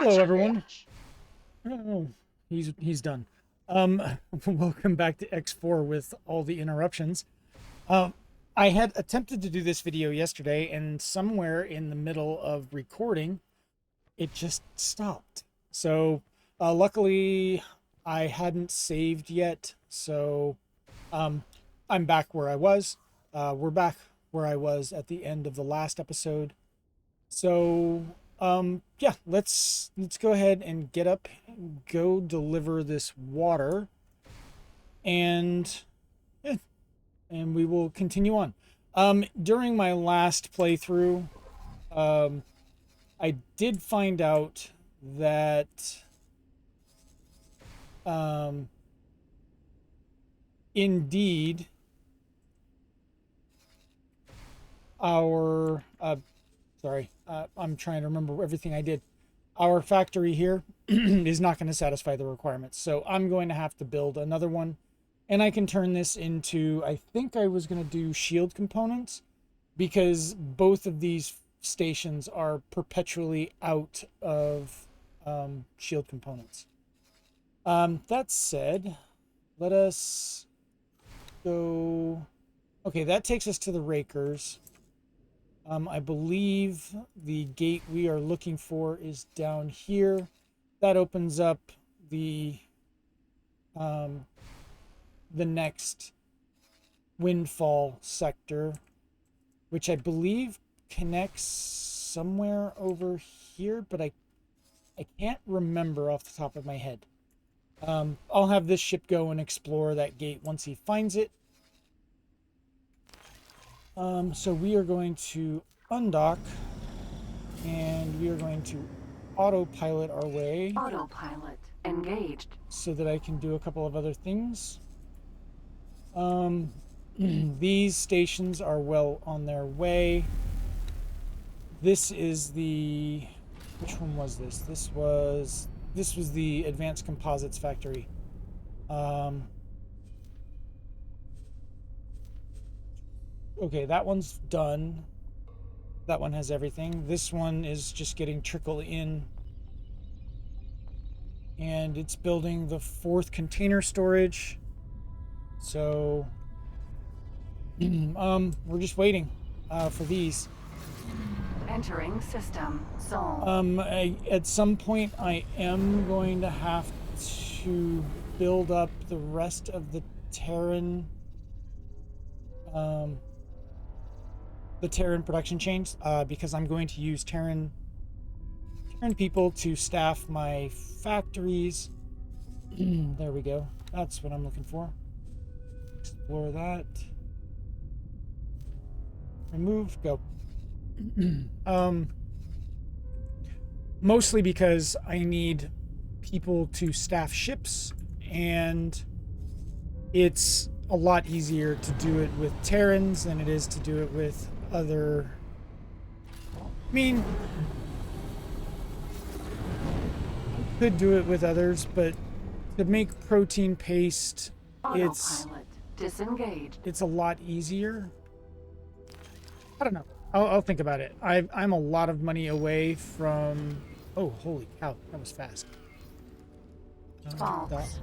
Hello, everyone. Oh, he's done. Welcome back to X4 with all the interruptions. Um, I had attempted to do this video yesterday, and somewhere in the middle of recording, it just stopped. So, luckily, I hadn't saved yet, so I'm back where I was. We're back where I was at the end of the last episode. So, yeah, let's go ahead and get up, go deliver this water, and yeah, and we will continue on. During my last playthrough, um, I did find out that um, indeed our sorry, I'm trying to remember everything I did. Our factory here is not going to satisfy the requirements. So I'm going to have to build another one. And I can turn this into, I think I was going to do shield components, because both of these stations are perpetually out of shield components. That said, let us go. Okay, that takes us to the Rakers. I believe the gate we are looking for is down here. That opens up the next windfall sector, which I believe connects somewhere over here, but I can't remember off the top of my head. I'll have this ship go and explore that gate once he finds it. So we are going to undock, and we are going to autopilot our way. Autopilot engaged. So that I can do a couple of other things. These stations are well on their way. This is the... Which one was this? This was the Advanced Composites Factory. Okay, that one's done. That one has everything. This one is just getting trickled in. And it's building the 4th container storage. So, we're just waiting for these. Entering system zone. At some point, I am going to have to build up the rest of the Terran production chains, because I'm going to use Terran people to staff my factories. There we go. That's what I'm looking for. Explore that. Remove, go. Mostly because I need people to staff ships, and it's a lot easier to do it with Terrans than it is to do it with other... I mean, could do it with others, but to make protein paste, Autopilot disengaged. It's a lot easier. I don't know. I'll think about it. I'm a lot of money away from... Oh, holy cow. That was fast. False.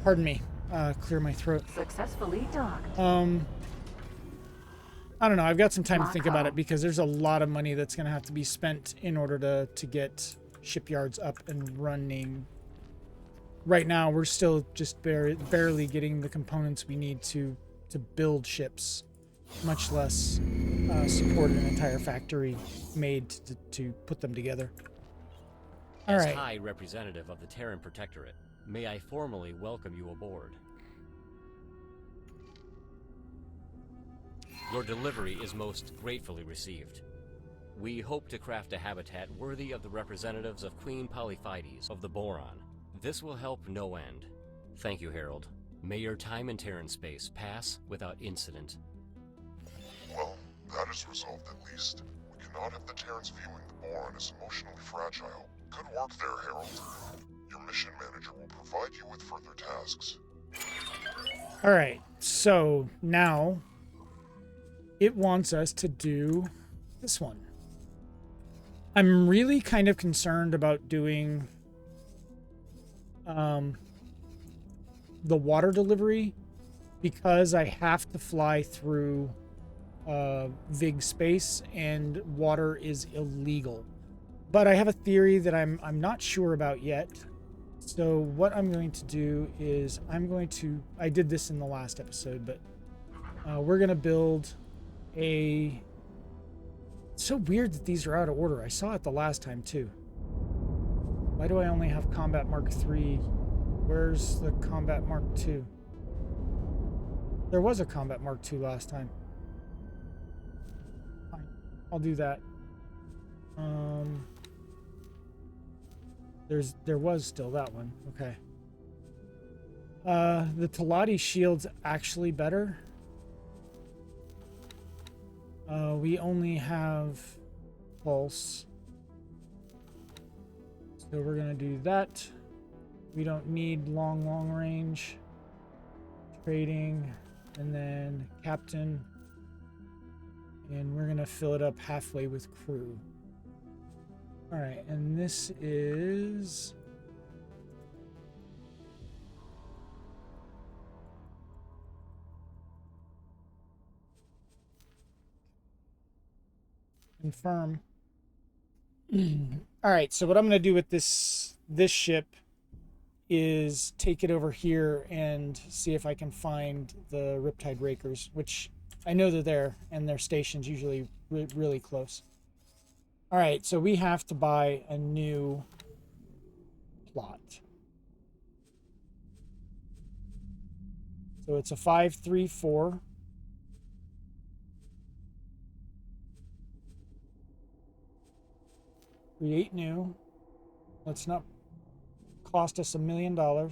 Pardon me. Clear my throat. Successfully docked. I don't know. I've got some time to think about it, because there's a lot of money that's going to have to be spent in order to get shipyards up and running. Right now, we're still just barely getting the components we need to build ships, much less support an entire factory made to put them together. All right. As High Representative of the Terran Protectorate, may I formally welcome you aboard. Your delivery is most gratefully received. We hope to craft a habitat worthy of the representatives of Queen Polyphides of the Boron. This will help no end. Thank you, Harold. May your time in Terran space pass without incident. Well, that is resolved at least. We cannot have the Terrans viewing the Boron as emotionally fragile. Good work there, Harold. Your mission manager will provide you with further tasks. Alright, so now it wants us to do this one. I'm really kind of concerned about doing the water delivery because I have to fly through Vig space and water is illegal. But I have a theory that I'm not sure about yet. So what I'm going to do is I did this in the last episode, but we're going to build a... It's so weird that these are out of order. I saw it the last time too. Why do I only have Combat Mark III? Where's the Combat Mark II? There was a Combat Mark II last time. Fine. I'll do that. There was still that one. Okay. The Talati shield's actually better. We only have pulse. So we're gonna do that. We don't need long range. Trading, and then captain. And we're gonna fill it up halfway with crew. All right, and this is... confirm. All right, so what I'm going to do with this ship is take it over here and see if I can find the Riptide Rakers, which I know they're there, and their station's usually really close. All right, so we have to buy a new plot. So it's a 534. Create new. Let's not cost us $1 million. Buy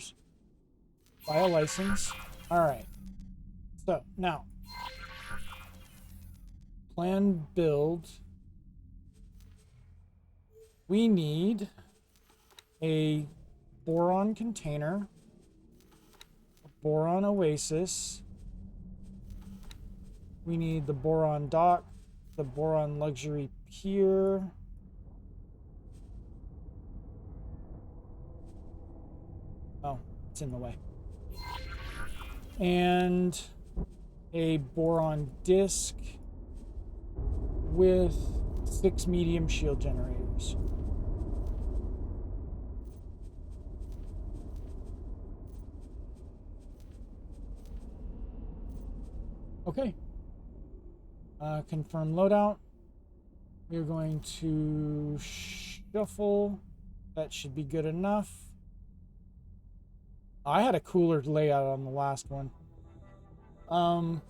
a license. All right. So now, plan build. We need a boron container, a boron oasis. We need the boron dock, the boron luxury pier. Oh, it's in the way. And a boron disc with 6 medium shield generators. Okay. Confirm loadout. We're going to shuffle. That should be good enough. I had a cooler layout on the last one. Confirm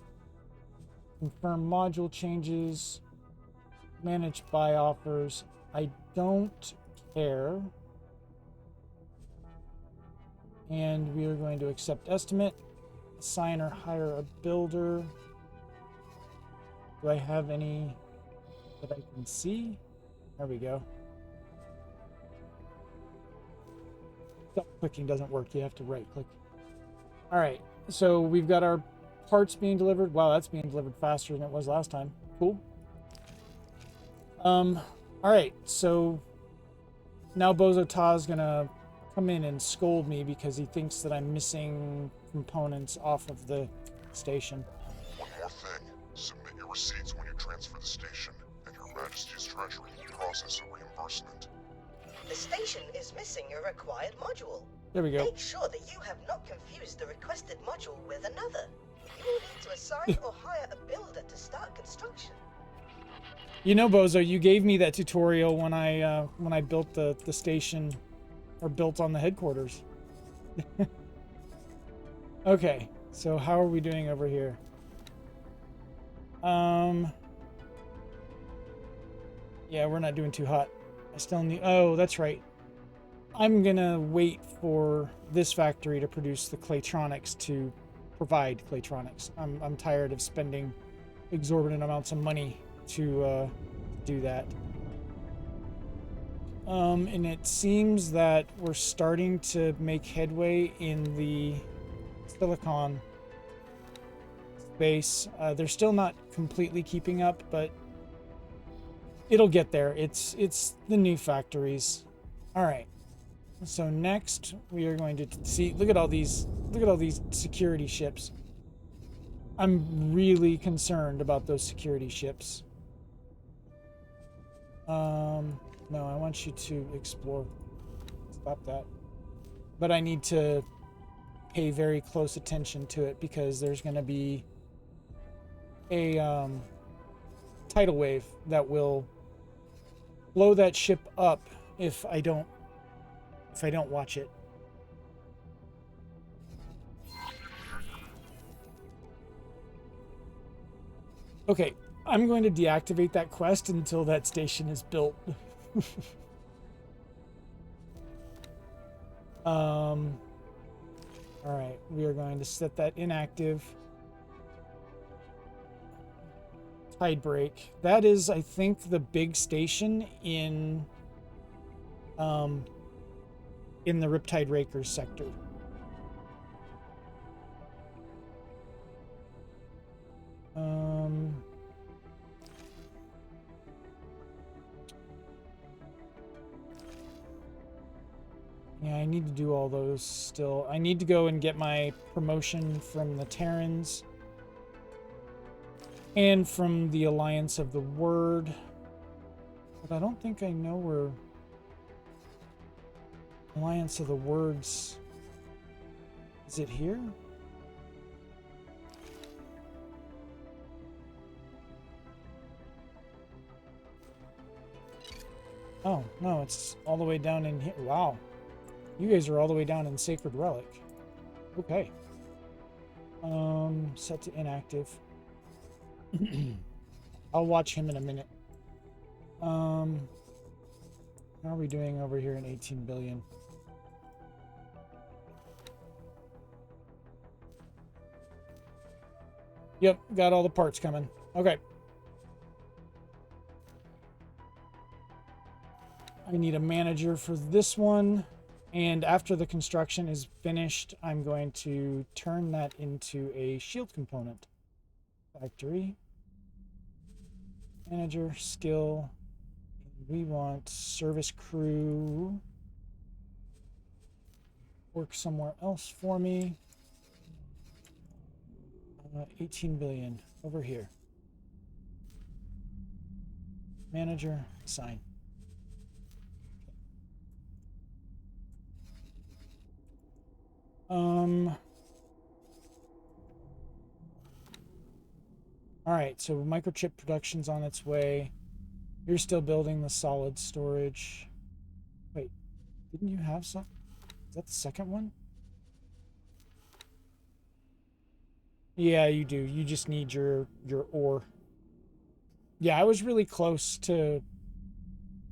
module changes. Manage buy offers. I don't care. And we are going to accept estimate. Assign or hire a builder. Do I have any that I can see? There we go. Clicking doesn't work. You have to right click. All right. So we've got our parts being delivered. Wow, that's being delivered faster than it was last time. Cool. All right. So now Bozo Ta's gonna come in and scold me because he thinks that I'm missing components off of the station. One more thing. Submit your receipts when you transfer the station, and Your Majesty's Treasury will process a reimbursement. The station is missing a required module. There we go. Make sure that you have not confused the requested module with another. You will need to assign or hire a builder to start construction. You know, Bozo, you gave me that tutorial when I built the station, or built on the headquarters. Okay, so how are we doing over here? Yeah, we're not doing too hot. I still need... Oh, that's right. I'm gonna wait for this factory to produce the Claytronics to provide Claytronics. I'm tired of spending exorbitant amounts of money to do that. And it seems that we're starting to make headway in the silicon space. They're still not completely keeping up, but It'll get there. It's the new factories. All right. So next we are going to see, look at all these security ships. I'm really concerned about those security ships. No, I want you to explore. Stop that. But I need to pay very close attention to it because there's going to be a tidal wave that will blow that ship up if I don't watch it. Okay, I'm going to deactivate that quest until that station is built. All right, we are going to set that inactive. Tide break. That is, I think, the big station in the Riptide Rakers sector. Yeah, I need to do all those still. I need to go and get my promotion from the Terrans and from the Alliance of the Word. But I don't think I know where Alliance of the Words... Is it here? Oh, no, it's all the way down in here. Wow. You guys are all the way down in Sacred Relic. Okay. Set to inactive. I'll watch him in a minute. How are we doing over here in 18 billion? Yep, got all the parts coming. Okay. I need a manager for this one. And after the construction is finished, I'm going to turn that into a shield component. Factory. Manager, skill. We want service crew. Work somewhere else for me. 18 billion over here. Manager, assign. All right, so microchip production's on its way. You're still building the solid storage. Wait, didn't you have some? Is that the second one? Yeah, you do. You just need your ore. Yeah, I was really close to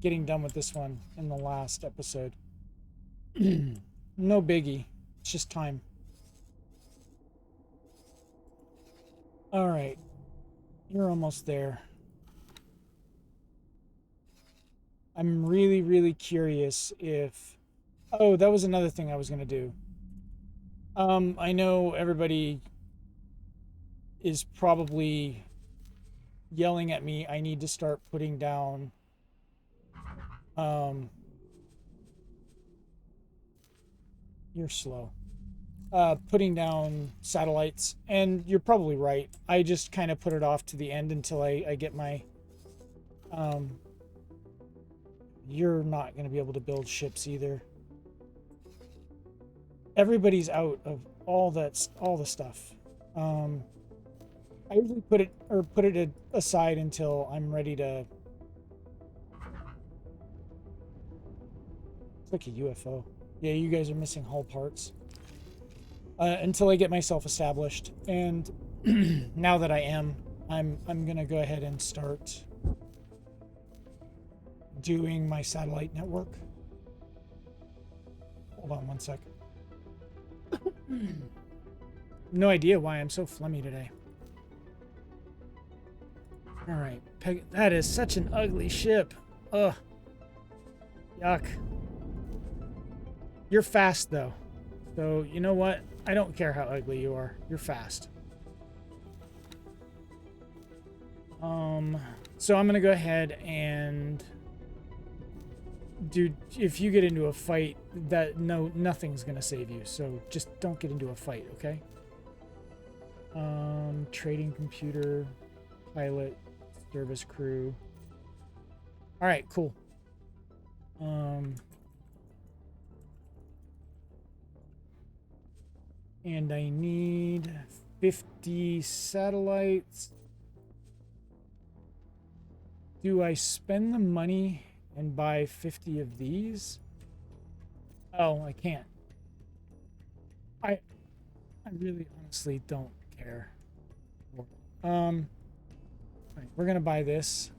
getting done with this one in the last episode. No biggie. It's just time. All right. You're almost there. I'm really, really curious if... Oh, that was another thing I was going to do. I know everybody is probably yelling at me. I need to start putting down... You're slow. Putting down satellites, and you're probably right. I just kind of put it off to the end until I get my... You're not going to be able to build ships either. Everybody's out of all the stuff. I usually put it aside until I'm ready to... It's like a UFO. Yeah, you guys are missing hull parts. Until I get myself established. And now that I am, I'm gonna go ahead and start doing my satellite network. Hold on one sec. No idea why I'm so phlegmy today. All right, that is such an ugly ship. Ugh. Yuck. You're fast though. So, you know what? I don't care how ugly you are. You're fast. So I'm gonna go ahead and, dude, if you get into a fight, nothing's gonna save you. So just don't get into a fight, okay? Trading computer, pilot, service crew. All right, cool. And I need 50 satellites. Do I spend the money and buy 50 of these? Oh, I can't. I really honestly don't care. Right, we're gonna buy this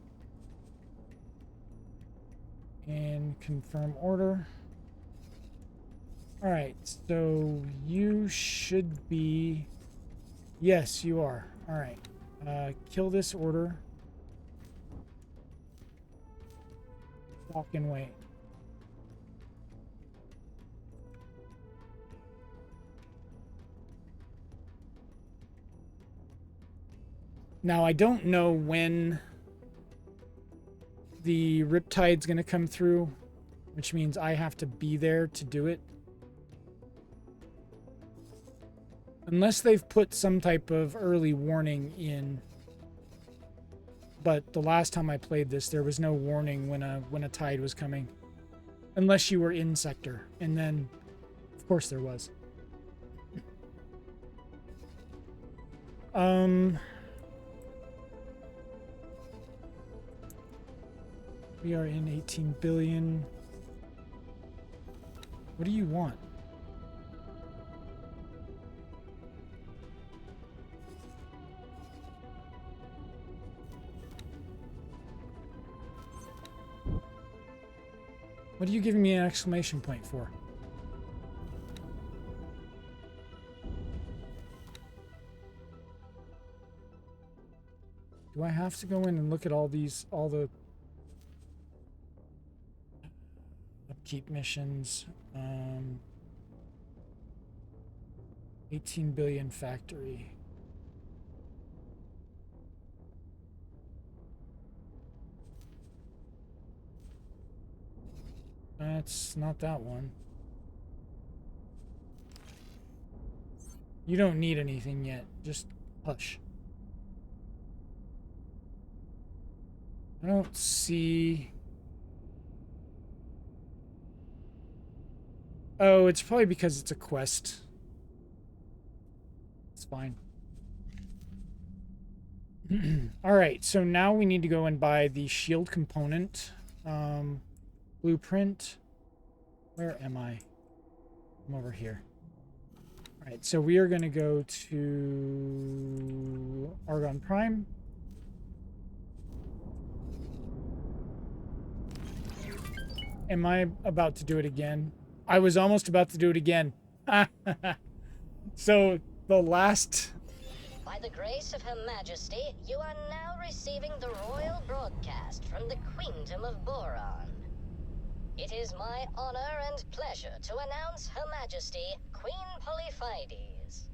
and confirm order. All right, so you should be, yes, you are. All right, kill this order. Walk and wait. Now, I don't know when the Riptide's going to come through, which means I have to be there to do it. Unless they've put some type of early warning in. But the last time I played this, there was no warning when a tide was coming. Unless you were in sector. And then, of course, there was. We are in 18 billion. What do you want? What are you giving me an exclamation point for? Do I have to go in and look at all the upkeep missions? 18 billion factory. That's not that one. You don't need anything yet. Just hush. I don't see... Oh, it's probably because it's a quest. It's fine. Alright, so now we need to go and buy the shield component. Blueprint. Where am I? I'm over here. Alright, so we are going to go to Argon Prime. Am I about to do it again? I was almost about to do it again. So, the last... By the grace of Her Majesty, you are now receiving the royal broadcast from the Queendom of Boron. It is my honor and pleasure to announce Her Majesty, Queen Polyphides.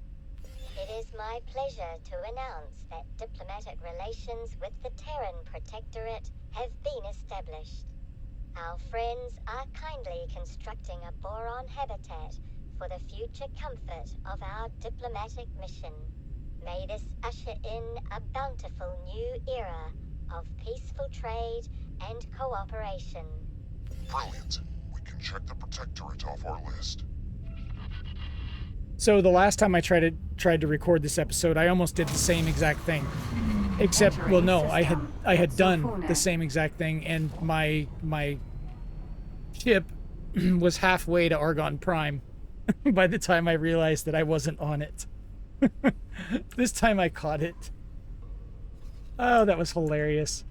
It is my pleasure to announce that diplomatic relations with the Terran Protectorate have been established. Our friends are kindly constructing a boron habitat for the future comfort of our diplomatic mission. May this usher in a bountiful new era of peaceful trade and cooperation. Brilliant. We can check the Protectorate off our list. So the last time I tried to record this episode, I almost did the same exact thing. Except, well, no, I had done the same exact thing, and my ship was halfway to Argon Prime by the time I realized that I wasn't on it. This time I caught it. Oh, that was hilarious.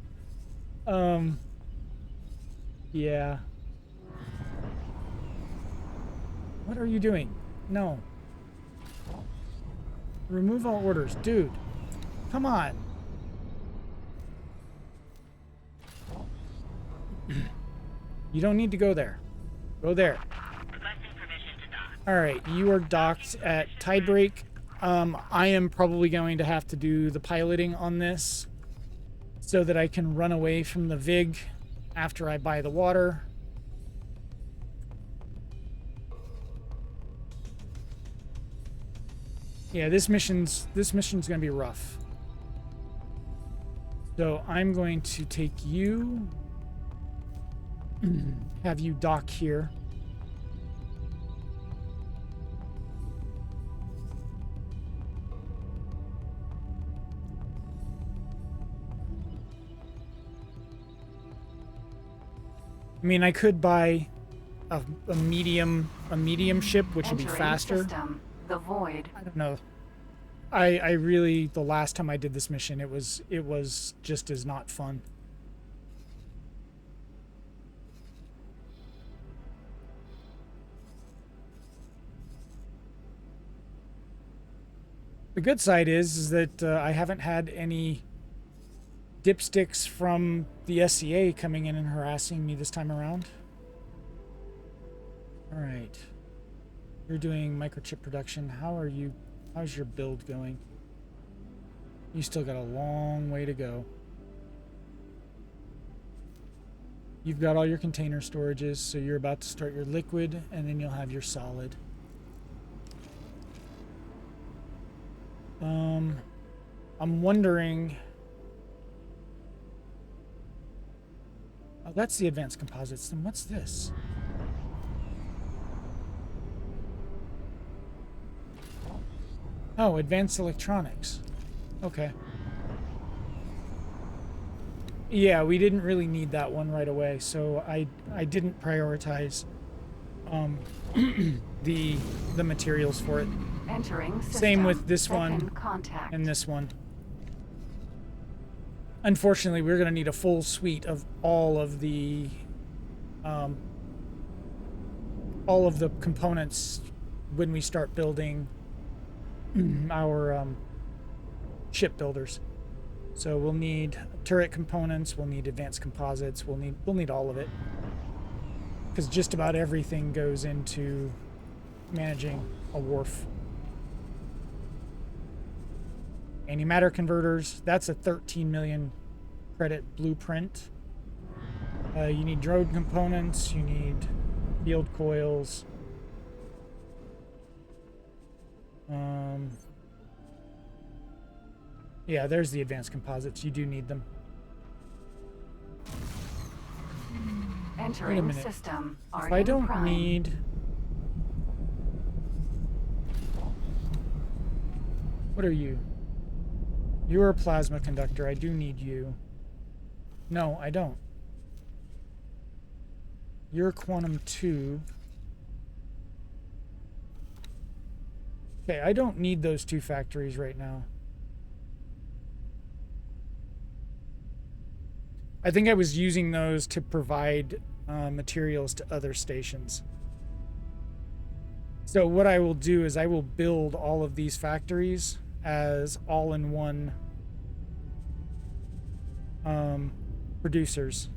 Yeah. What are you doing? No. Remove all orders. Dude. Come on. You don't need to go there. Go there. Alright, you are docked at Tidebreak. I am probably going to have to do the piloting on this. so that I can run away from the VIG after I buy the water. Yeah, this mission's gonna be rough. So I'm going to take you, have you dock here. I mean, I could buy a medium ship, which would be Entering faster. system. The void. I don't know. I really, the last time I did this mission, it was just as not fun. The good side is that I haven't had any dipsticks from the SCA coming in and harassing me this time around. All right. You're doing microchip production. How's your build going? You still got a long way to go. You've got all your container storages, so you're about to start your liquid, and then you'll have your solid. I'm wondering... Oh, that's the advanced composites. Then what's this? Oh, advanced electronics. Okay. Yeah, we didn't really need that one right away, so I didn't prioritize the materials for it. Entering system. Same with this Second one contact. and this one. Unfortunately, we're going to need a full suite of all of the components when we start building our shipbuilders. So we'll need turret components, we'll need advanced composites, we'll need all of it, because just about everything goes into managing a wharf. Antimatter converters, that's a 13 million credit blueprint. You need drone components, you need field coils. Yeah, there's the advanced composites. You do need them. Wait a Entering minute. system. If I don't prime. need... What are you? You're a plasma conductor. I do need you. No, I don't. You're quantum 2. Okay, I don't need those two factories right now. I think I was using those to provide materials to other stations. So what I will do is I will build all of these factories as all-in-one producers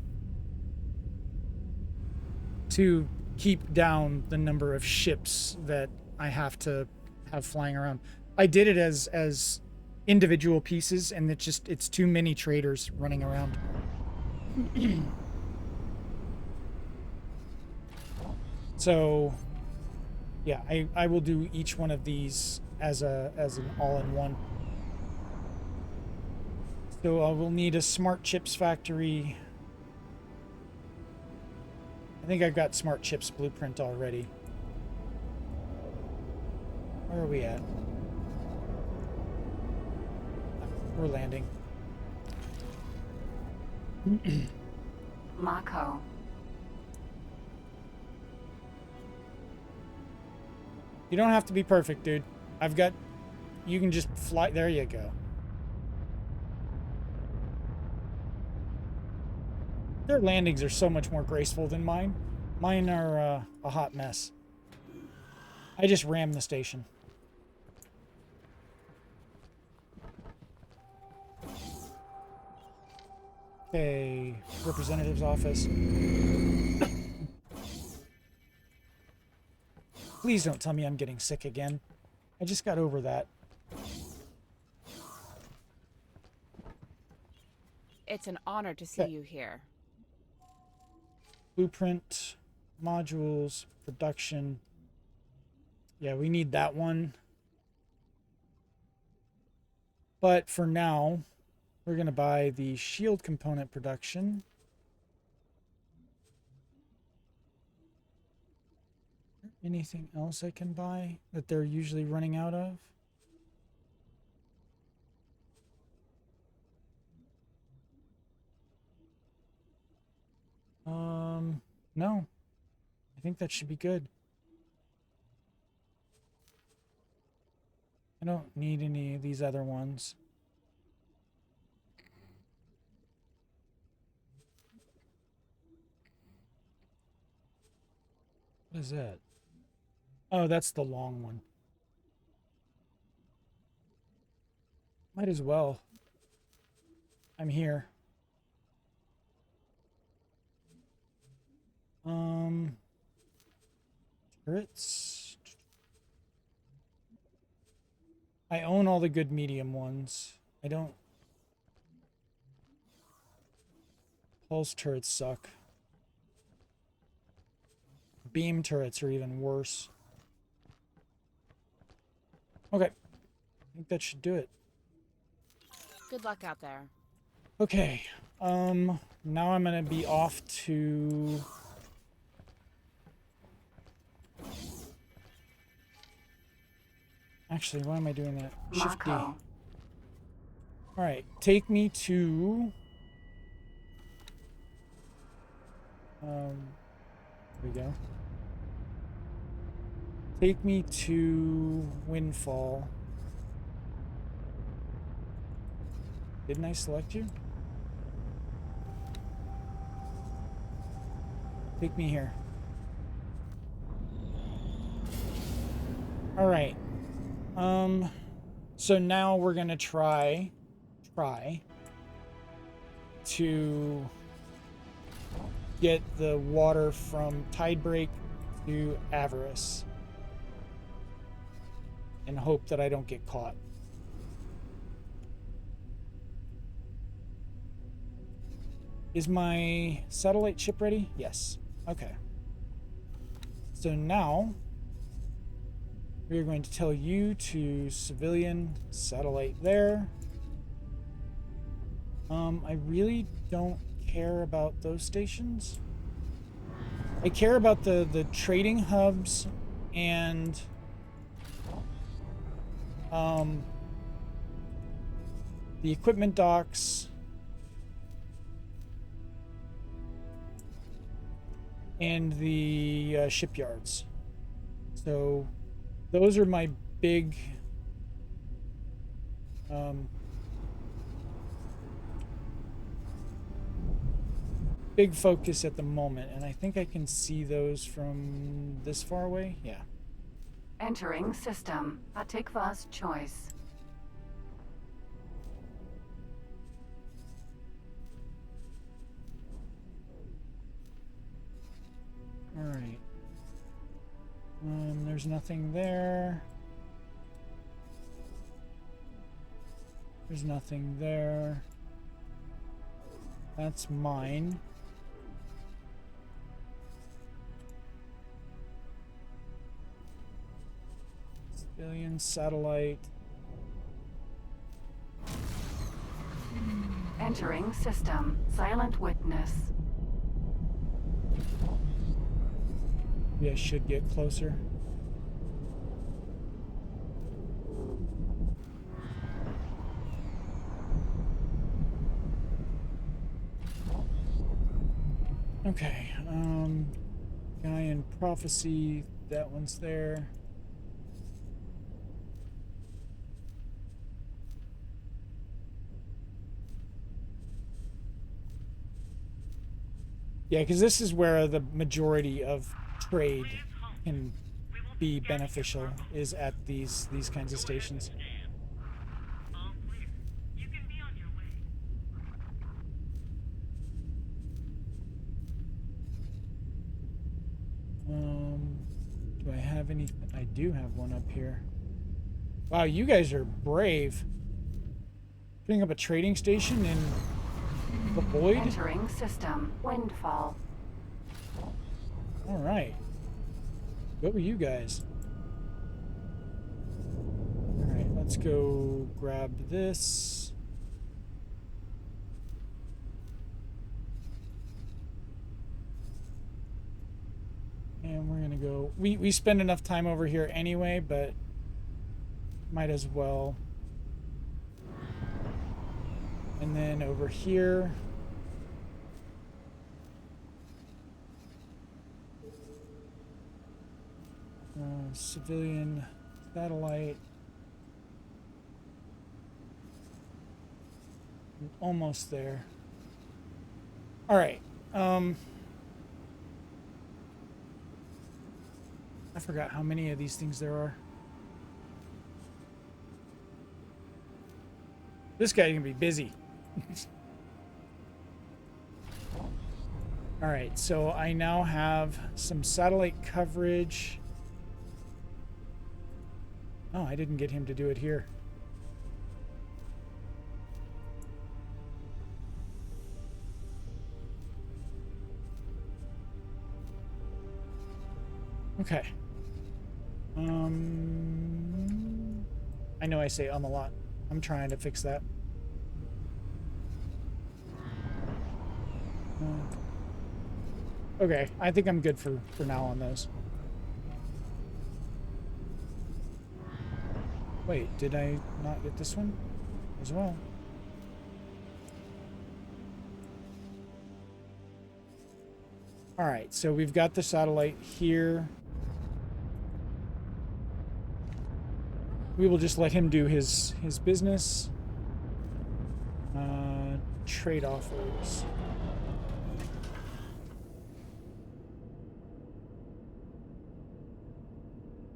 to keep down the number of ships that I have to have flying around. I did it as individual pieces, and it's too many traders running around. So yeah, I will do each one of these as an all-in-one. So I will need a smart chips factory. I think I've got smart chips blueprint already. Where are we at? We're landing. Mako. You don't have to be perfect, dude. You can just fly. There you go. Their landings are so much more graceful than mine. Mine are a hot mess. I just rammed the station. Okay, representative's office. Please don't tell me I'm getting sick again. I just got over that. It's an honor to see Okay. you here. Blueprint, modules, production. Yeah, we need that one. But for now, we're going to buy the shield component production. Anything else I can buy that they're usually running out of? No. I think that should be good. I don't need any of these other ones. What is that? Oh, that's the long one. Might as well. I'm here. Turrets. I own all the good medium ones. I don't. Pulse turrets suck. Beam turrets are even worse. Okay. I think that should do it. Good luck out there. Okay. Now I'm gonna be off to actually, why am I doing that? Shift D. Mako. Alright, take me to here we go. Take me to Windfall. Didn't I select you? Take me here. All right. So now we're gonna try to get the water from Tidebreak to Avarice and hope that I don't get caught. Is my satellite ship ready? Yes. Okay. So now we're going to tell you to civilian satellite there. I really don't care about those stations. I care about the trading hubs and the equipment docks and the shipyards. So those are my big big focus at the moment, and I think I can see those from this far away. Yeah. Entering system. Atikva's choice. All right. There's nothing there. There's nothing there. That's mine. Civilian satellite. Entering system. Silent witness. Maybe I should get closer. Okay, guy in prophecy, that one's there. Yeah, because this is where the majority of trade can be beneficial, is at these kinds of stations. Do I have any? I do have one up here. Wow, you guys are brave. Putting up a trading station in The void? Entering system. Windfall. All right. Go with you guys. All right, let's go grab this. And we're gonna go. We spend enough time over here anyway, but might as well. And then over here. Civilian satellite. Almost there. All right. I forgot how many of these things there are. This guy's gonna be busy. All right, so I now have some satellite coverage. Oh, I didn't get him to do it here. Okay. I know I say a lot. I'm trying to fix that. Okay, I think I'm good for now on those. Wait, did I not get this one as well? All right, so we've got the satellite here. We will just let him do his business. Trade offers.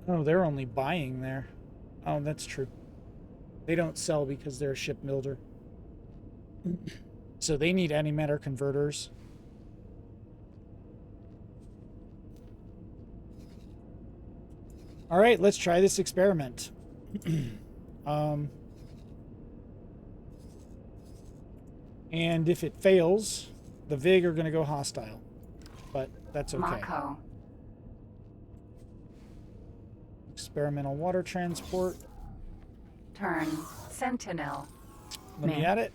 Oh, they're only buying there. Oh, that's true. They don't sell because they're a ship builder. So they need antimatter converters. All right, let's try this experiment. And if it fails, the VIG are going to go hostile. But that's okay. Mako. Experimental water transport. Turn. Sentinel. Let me add it.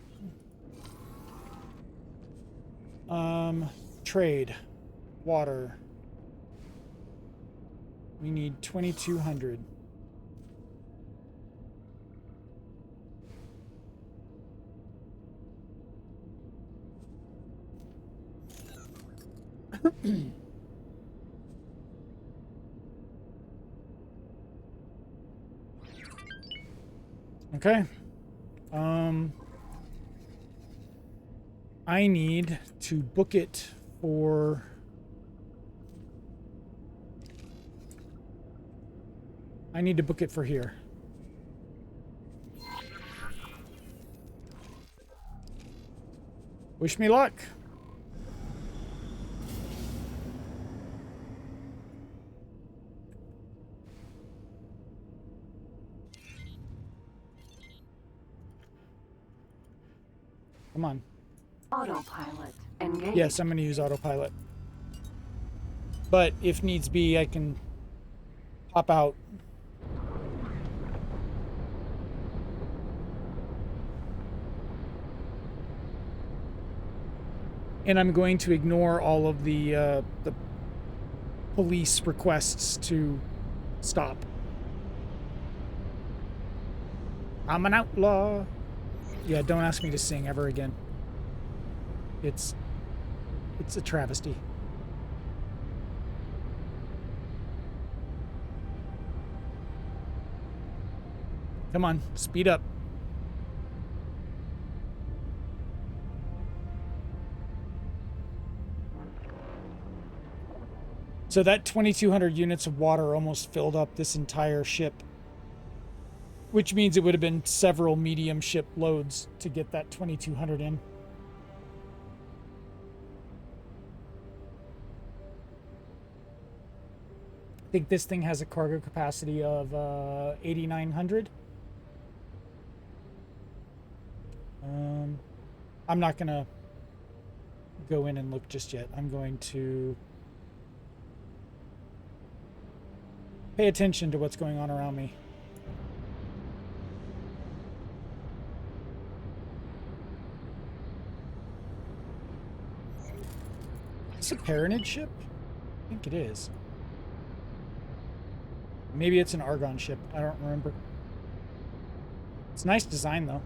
Trade. Water. We need 2,200. Okay. I need to book it for here. Wish me luck. Come on. Autopilot. Engage. Yes, I'm going to use autopilot. But if needs be, I can pop out. And I'm going to ignore all of the police requests to stop. I'm an outlaw. Yeah, don't ask me to sing ever again. It's a travesty. Come on, speed up. So that 2,200 units of water almost filled up this entire ship, which means it would have been several medium ship loads to get that 2,200 in. I think this thing has a cargo capacity of 8,900. I'm not gonna go in and look just yet. I'm going to pay attention to what's going on around me. Is this a Paranid ship? I think it is. Maybe it's an Argon ship. I don't remember. It's nice design, though.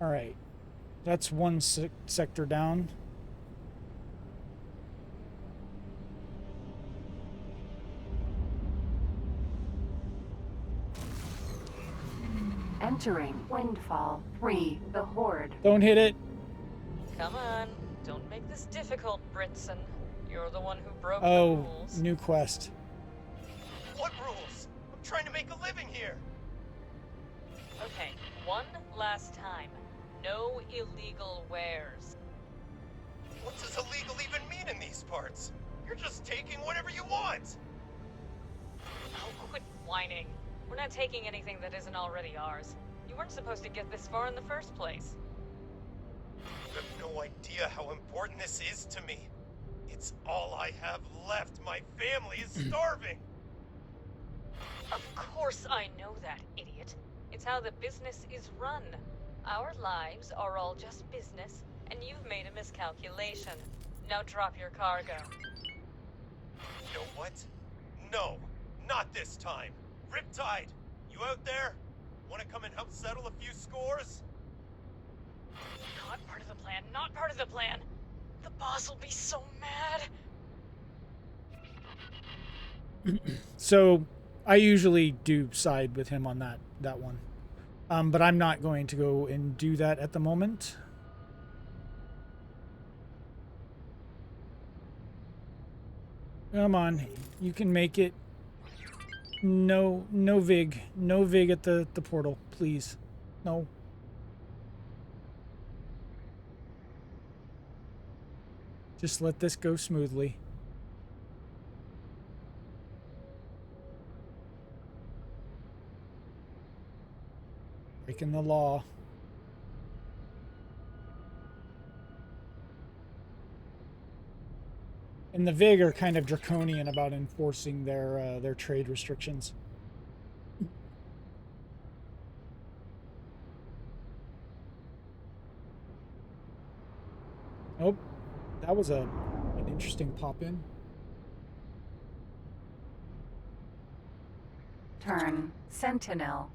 All right. That's one sector down. Entering Windfall 3, the Horde. Don't hit it. Come on, don't make this difficult, Britson. You're the one who broke the Oh, rules. new quest. What rules? I'm trying to make a living here. Okay, one last time. No illegal wares. What does illegal even mean in these parts? You're just taking whatever you want. Oh, quit whining. We're not taking anything that isn't already ours. You weren't supposed to get this far in the first place. You have no idea how important this is to me. It's all I have left. My family is starving. Of course I know that, idiot. It's how the business is run. Our lives are all just business, and you've made a miscalculation. Now drop your cargo. You know what? No, not this time. Riptide, you out there? Want to come and help settle a few scores? Not part of the plan, not part of the plan. The boss will be so mad. So I usually do side with him on that one. But I'm not going to go and do that at the moment. Come on, you can make it. No Vig. No Vig at the portal, please. No. Just let this go smoothly. Breaking the law. And the VIG are kind of draconian about enforcing their trade restrictions. Oh, that was an interesting pop in. Turn Sentinel.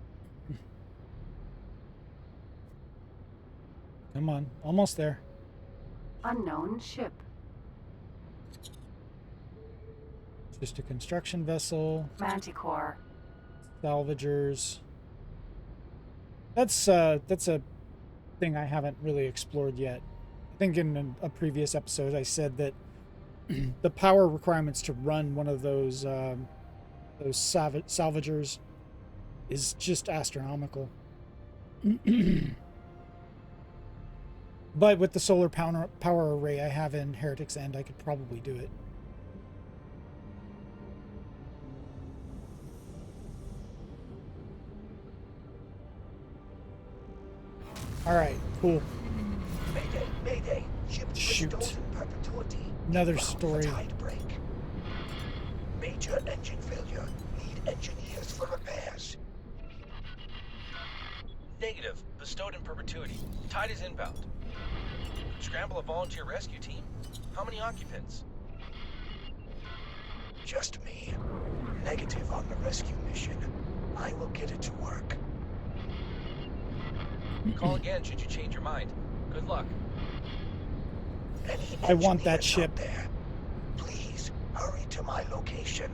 Come on, almost there. Unknown ship. Just a construction vessel. Manticore. Salvagers. That's a thing I haven't really explored yet. I think in a previous episode I said that the power requirements to run one of those salvagers is just astronomical. But with the solar power array I have in Heretic's End, I could probably do it. All right, cool. Mayday, mayday. Ship Shoot. restored in perpetuity. Another Bound for story. tide break. Major engine failure. Need engineers for repairs. Negative. Bestowed in perpetuity. Tide is inbound. Scramble a volunteer rescue team. How many occupants? Just me. Negative on the rescue mission. I will get it to work. Call again should you change your mind. Good luck. Any I want that engineers ship. out there, please hurry to my location.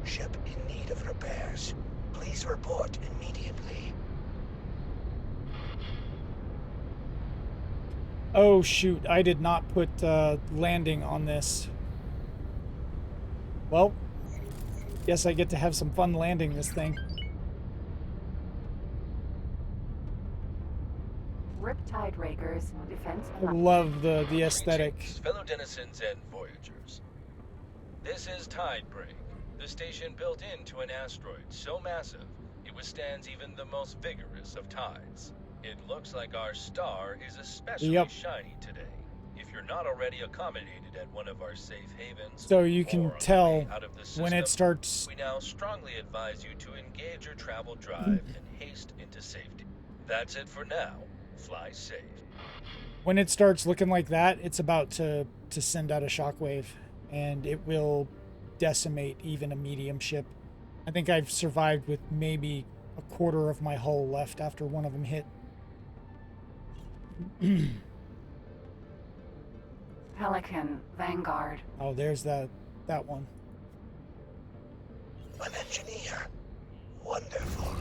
Ship in need of repairs. Please report immediately. Oh shoot, I did not put landing on this. Well, guess I get to have some fun landing this thing. Riptide Rakers. Defense. I love the aesthetic. Greetings, fellow denizens and voyagers. This is Tide Break, The station built into an asteroid so massive, it withstands even the most vigorous of tides. It looks like our star is especially shiny today. If you're not already accommodated at one of our safe havens, So you or can on the tell way out of the system, when it starts. we now strongly advise you to engage your travel drive and haste into safety. That's it for now. Fly safe. When it starts looking like that, it's about to send out a shockwave, and it will decimate even a medium ship. I think I've survived with maybe a quarter of my hull left after one of them hit. Pelican, Vanguard. Oh, there's that one. An engineer. Wonderful.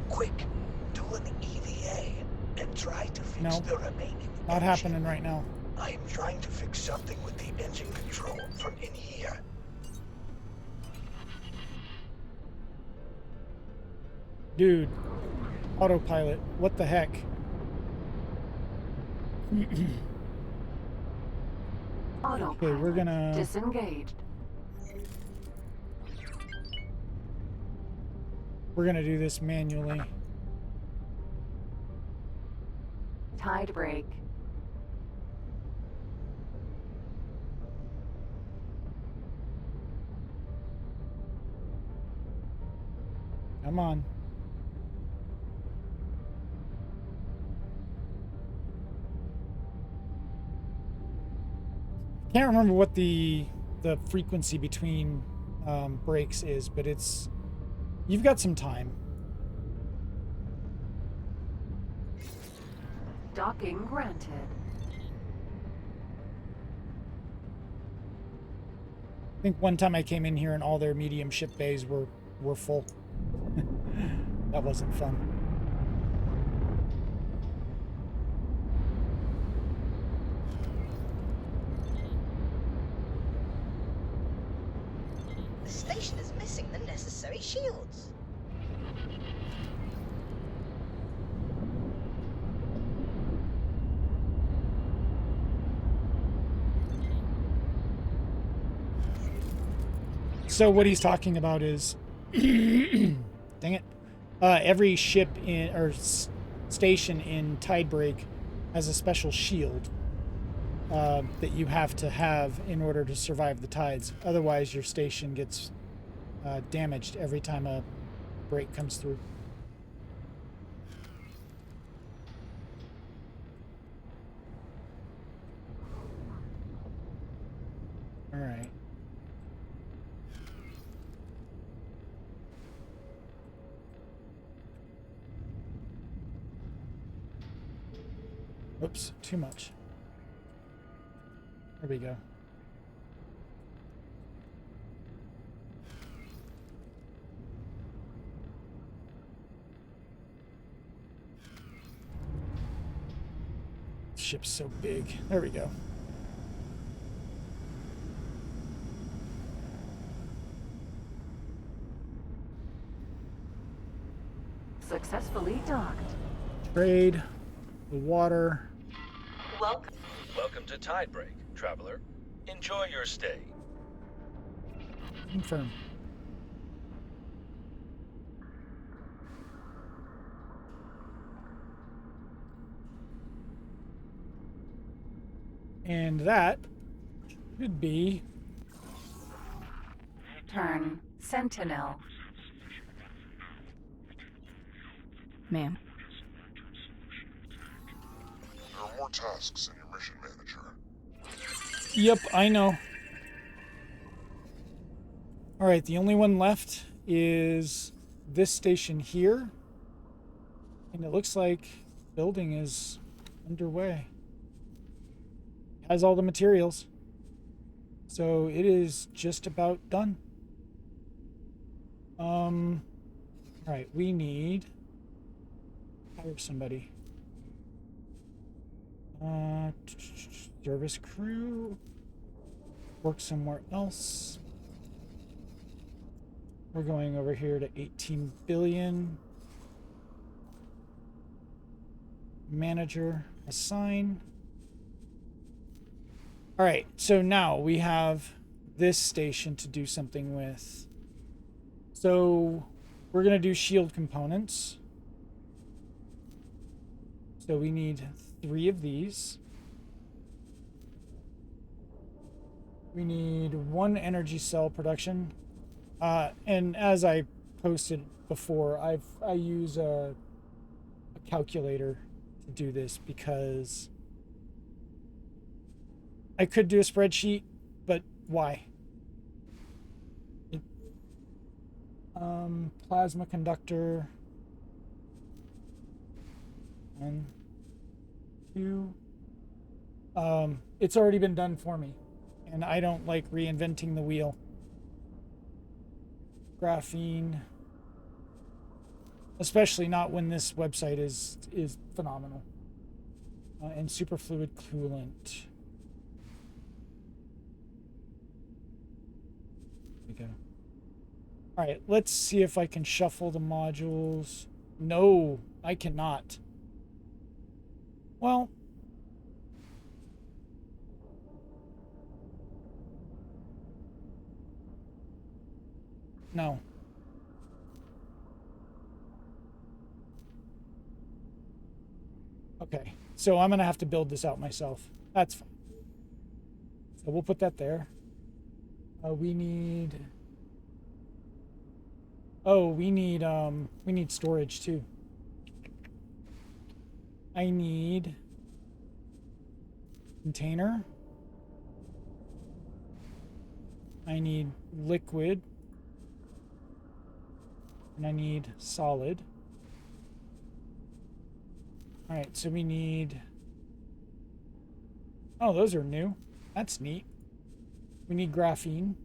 Quick, do an EVA and try to fix the remaining Not happening right now. I am trying to fix something with the engine control from in here. Dude, autopilot, what the heck? Autopilot. Okay, we're gonna disengaged. We're gonna do this manually. Tide break. Come on. Can't remember what the frequency between breaks is, but you've got some time. Docking granted. I think one time I came in here and all their medium ship bays were full. That wasn't fun. The station is missing the necessary shields. So what he's talking about is, dang it, every ship station in Tidebreak has a special shield that you have to have in order to survive the tides. Otherwise, your station gets damaged every time a break comes through. All right. Oops, too much. There we go. Ship's so big. There we go. Successfully docked. Trade the water. Welcome to Tidebreak, traveler. Enjoy your stay. Confirm. And that should be Turn Sentinel. Ma'am. There are more tasks in your mission, manager. Yep, I know. All right, the only one left is this station here. And it looks like building is underway. Has all the materials. So it is just about done. All right, we need hire somebody. Service crew. Work somewhere else. We're going over here to 18 billion. Manager, assign. All right, so now we have this station to do something with. So we're going to do shield components. So we need 3 of these. We need 1 energy cell production. And as I posted before, I use a calculator to do this because I could do a spreadsheet, but why? Plasma conductor. 1, 2. It's already been done for me, and I don't like reinventing the wheel. Graphene, especially not when this website is phenomenal. And superfluid coolant. There we go. All right, let's see if I can shuffle the modules. No, I cannot. Well, no. Okay, so I'm gonna have to build this out myself. That's fine. So we'll put that there. We need. Oh, we need storage too. I need container. I need liquid. And I need solid. All right, so we need. Oh, those are new. That's neat. We need graphene.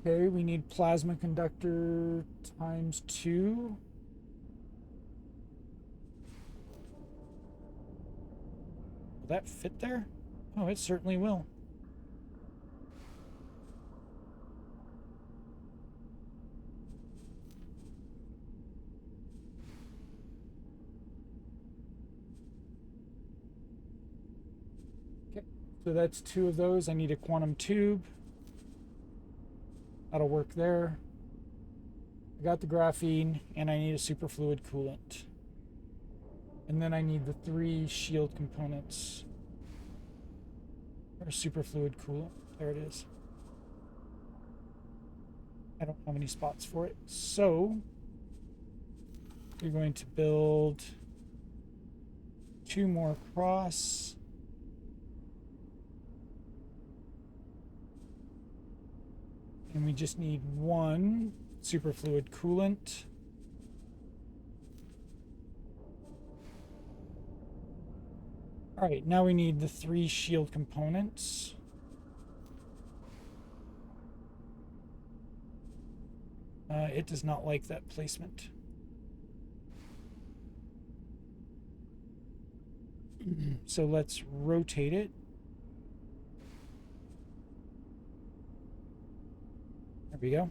Okay, we need plasma conductor times 2. Will that fit there? Oh, it certainly will. Okay, so that's 2 of those. I need a quantum tube. That'll work there. I got the graphene, and I need a superfluid coolant. And then I need the 3 shield components. Or superfluid coolant. There it is. I don't have any spots for it. So you're going to build 2 more across. And we just need 1 superfluid coolant. All right, now we need the 3 shield components. It does not like that placement. So let's rotate it. There we go.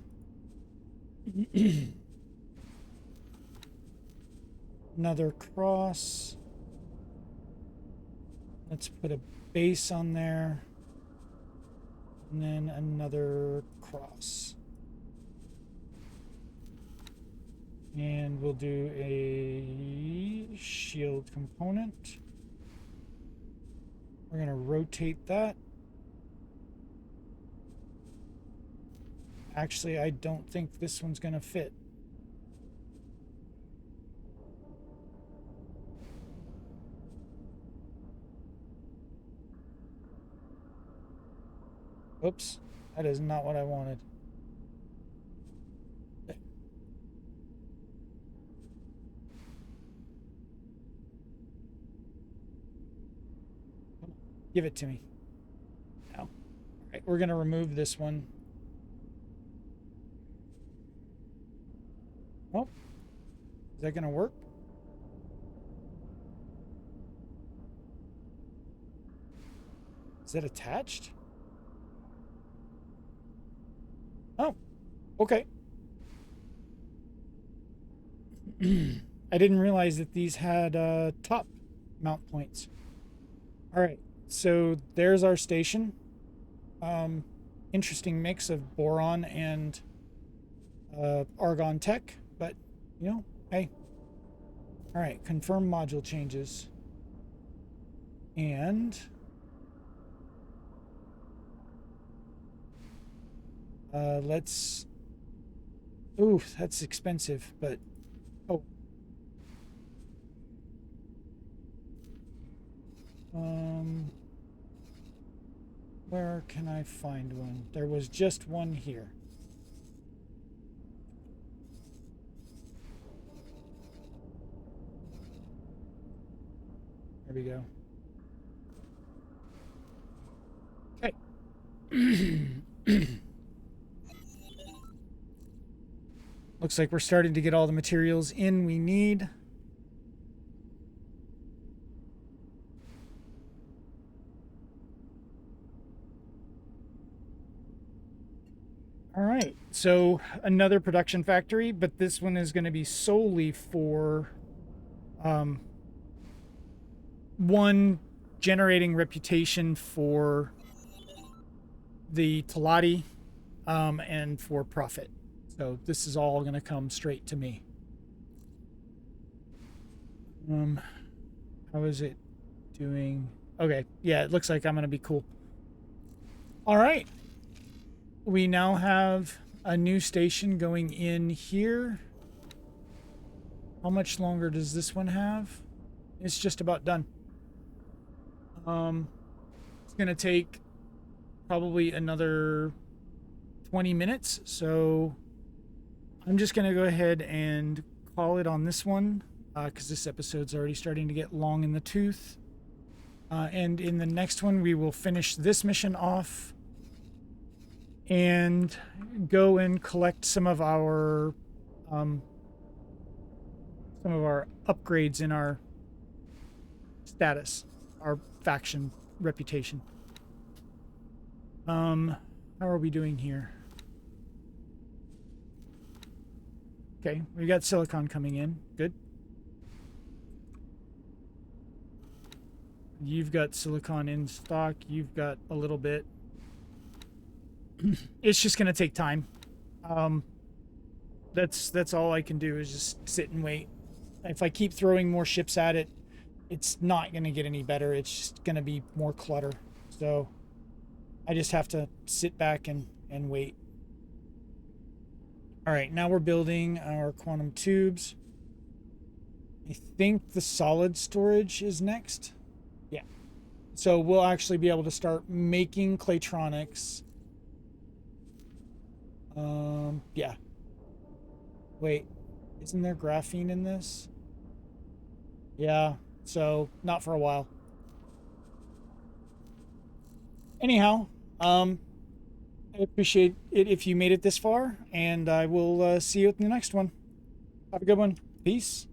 Another cross. Let's put a base on there. And then another cross. And we'll do a shield component. We're going to rotate that. Actually, I don't think this one's going to fit. Oops, that is not what I wanted. Give it to me. Now. All right, we're going to remove this one. Oh, is that going to work? Is that attached? Oh, okay. I didn't realize that these had top mount points. All right, so there's our station. interesting mix of boron and argon tech, but you know, hey. All right, confirm module changes. And let's, ooh, that's expensive, but oh. Where can I find one? There was just one here. There we go. Okay. Looks like we're starting to get all the materials in we need. All right, so another production factory, but this one is going to be solely for one, generating reputation for the Talati, and for profit. So this is all going to come straight to me. How is it doing? Okay, yeah, it looks like I'm going to be cool. All right. We now have a new station going in here. How much longer does this one have? It's just about done. It's going to take probably another 20 minutes. So I'm just going to go ahead and call it on this one, because this episode's already starting to get long in the tooth. And in the next one, we will finish this mission off and go and collect some of our upgrades in our status, our faction reputation. How are we doing here? Okay, we got silicon coming in. Good. You've got silicon in stock. You've got a little bit. It's just going to take time. That's all I can do is just sit and wait. If I keep throwing more ships at it, it's not going to get any better. It's just going to be more clutter. So I just have to sit back and wait. All right, now we're building our quantum tubes. I think the solid storage is next. Yeah. So we'll actually be able to start making Claytronics. Yeah. Wait, isn't there graphene in this? Yeah, so not for a while. Anyhow, I appreciate it if you made it this far, and I will see you at the next one. Have a good one. Peace.